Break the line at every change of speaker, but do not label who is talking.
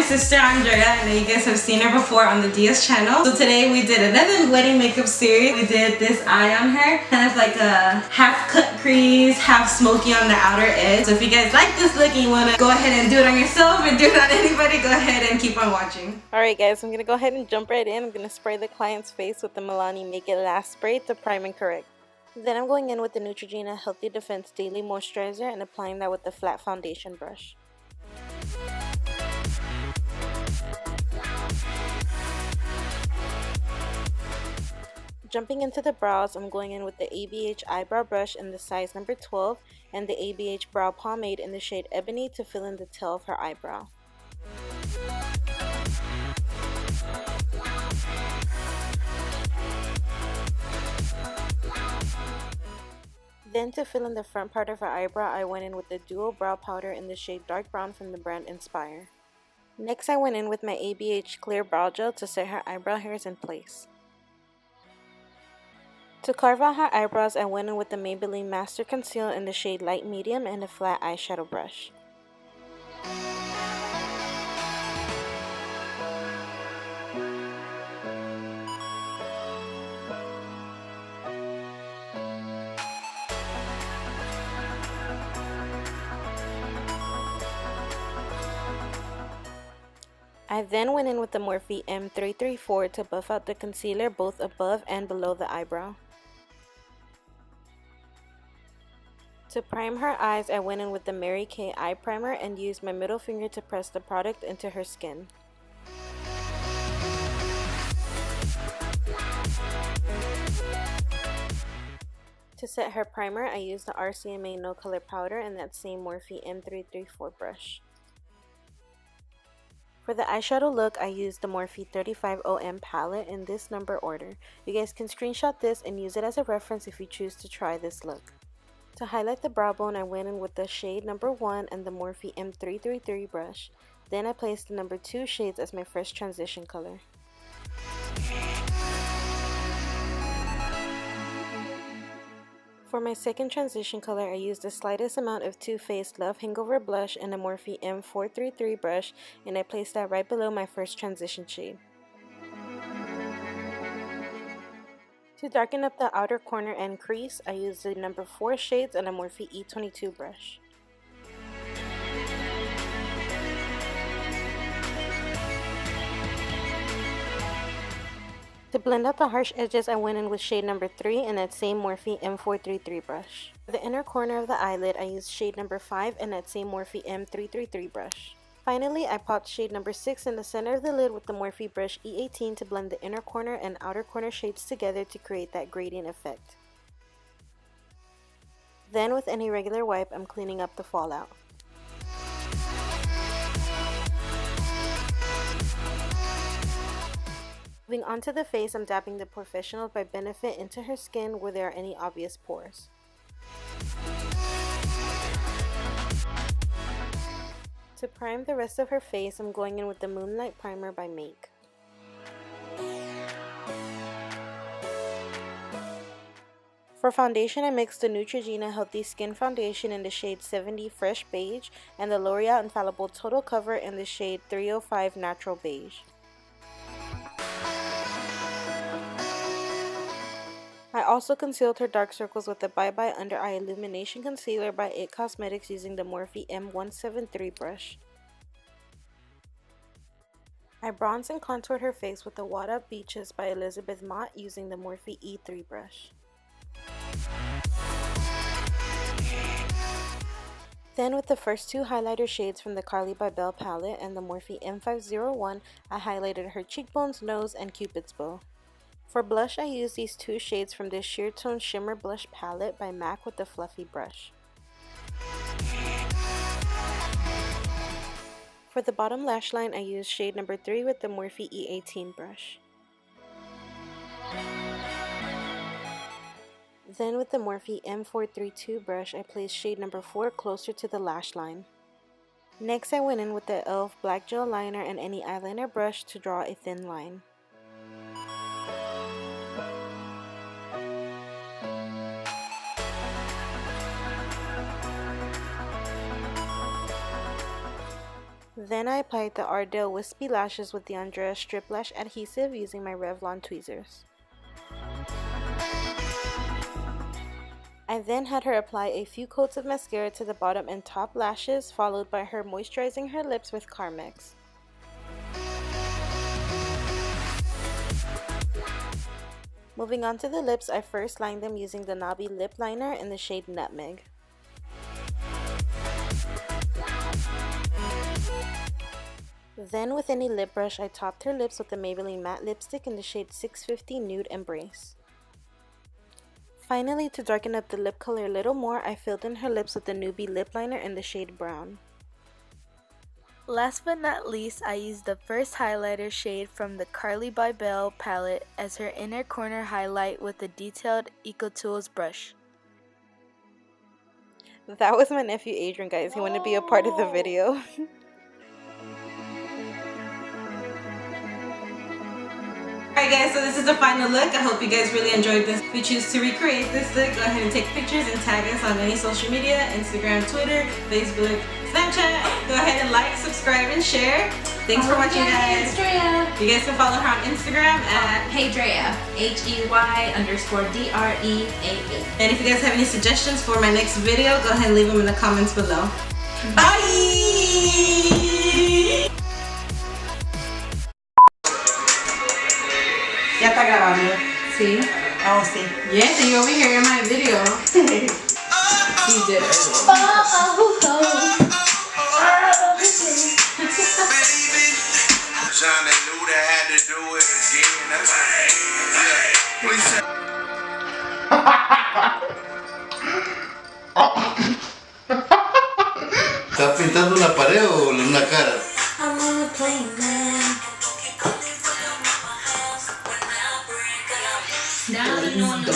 sister Andrea. I know you guys have seen her before on the Diaz channel. So today we did another wedding makeup series. We did this eye on her, kind of like a half cut crease, half smoky on the outer edge. So if you guys like this look and you want to go ahead and do it on yourself or do it on anybody, go ahead and keep on watching. Alright guys, I'm going to go ahead and jump right in. I'm going to spray the client's face with the Milani Make It Last spray to prime and correct. Then I'm going in with the Neutrogena Healthy Defense Daily Moisturizer and applying that with the flat foundation brush. Jumping into the brows, I'm going in with the ABH Eyebrow Brush in the size number 12 and the ABH Brow Pomade in the shade Ebony to fill in the tail of her eyebrow. Then to fill in the front part of her eyebrow, I went in with the Duo Brow Powder in the shade Dark Brown from the brand Inspire. Next, I went in with my ABH Clear Brow Gel to set her eyebrow hairs in place. To carve out her eyebrows, I went in with the Maybelline Master Conceal in the shade Light Medium and a flat eyeshadow brush. I then went in with the Morphe M334 to buff out the concealer both above and below the eyebrow. To prime her eyes, I went in with the Mary Kay Eye Primer and used my middle finger to press the product into her skin. To set her primer, I used the RCMA No Color Powder and that same Morphe M334 brush. For the eyeshadow look, I used the Morphe 35OM palette in this number order. You guys can screenshot this and use it as a reference if you choose to try this look. To highlight the brow bone, I went in with the shade number 1 and the Morphe M333 brush. Then I placed the number 2 shades as my first transition color. For my second transition color, I used the slightest amount of Too Faced Love Hangover blush and a Morphe M433 brush, and I placed that right below my first transition shade. To darken up the outer corner and crease, I used the number 4 shades and a Morphe E22 brush. To blend out the harsh edges, I went in with shade number 3 and that same Morphe M433 brush. For the inner corner of the eyelid, I used shade number 5 and that same Morphe M333 brush. Finally, I popped shade number 6 in the center of the lid with the Morphe brush E18 to blend the inner corner and outer corner shades together to create that gradient effect. Then with any regular wipe, I'm cleaning up the fallout. Moving on to the face, I'm dabbing the Professional by Benefit into her skin where there are any obvious pores. To prime the rest of her face, I'm going in with the Moonlight Primer by Make. For foundation, I mixed the Neutrogena Healthy Skin Foundation in the shade 70 Fresh Beige and the L'Oreal Infallible Total Cover in the shade 305 Natural Beige. I also concealed her dark circles with the Bye Bye Under Eye Illumination Concealer by IT Cosmetics using the Morphe M173 brush. I bronzed and contoured her face with the What Up Beaches by Elizabeth Mott using the Morphe E3 brush. Then with the first 2 highlighter shades from the Carly by Belle palette and the Morphe M501, I highlighted her cheekbones, nose, and Cupid's bow. For blush, I used these 2 shades from the Sheer Tone Shimmer Blush palette by MAC with the Fluffy brush. For the bottom lash line, I used shade number 3 with the Morphe E18 brush. Then with the Morphe M432 brush, I placed shade number 4 closer to the lash line. Next, I went in with the e.l.f. Black Gel Liner and any eyeliner brush to draw a thin line.
Then I applied the Ardell Wispy Lashes with the Andrea Strip Lash Adhesive using my Revlon tweezers. I then had her apply a few coats of mascara to the bottom and top lashes, followed by her moisturizing her lips with Carmex. Moving on to the lips, I first lined them using the Nabi Lip Liner in the shade Nutmeg. Then with any lip brush, I topped her lips with the Maybelline Matte Lipstick in the shade 650 Nude Embrace. Finally, to darken up the lip color a little more, I filled in her lips with the Newbie Lip Liner in the shade Brown. Last but not least, I used the first highlighter shade from the Carly by Belle palette as her inner corner highlight with the detailed EcoTools brush. That was my nephew Adrian, guys. He wanted to be a part of the video.
Alright guys, so this is the final look. I hope you guys really enjoyed this. If you choose to recreate this look, go ahead and take pictures and tag us on any social media, Instagram, Twitter, Facebook, Snapchat. Go ahead and like, subscribe, and share. Thanks for watching, guys.
Drea.
You guys can follow her on Instagram at
HeyDrea, HEY_DREAA.
And if you guys have any suggestions for my next video, go ahead and leave them in the comments below. Bye! Ya está grabando. Sí. Oh, sí. Yes, and you're over here in my video. He did it.
Johnny knew they had to do it again. That's
¿Estás pintando una pared o una cara?
I'm on a plane, man. Down on the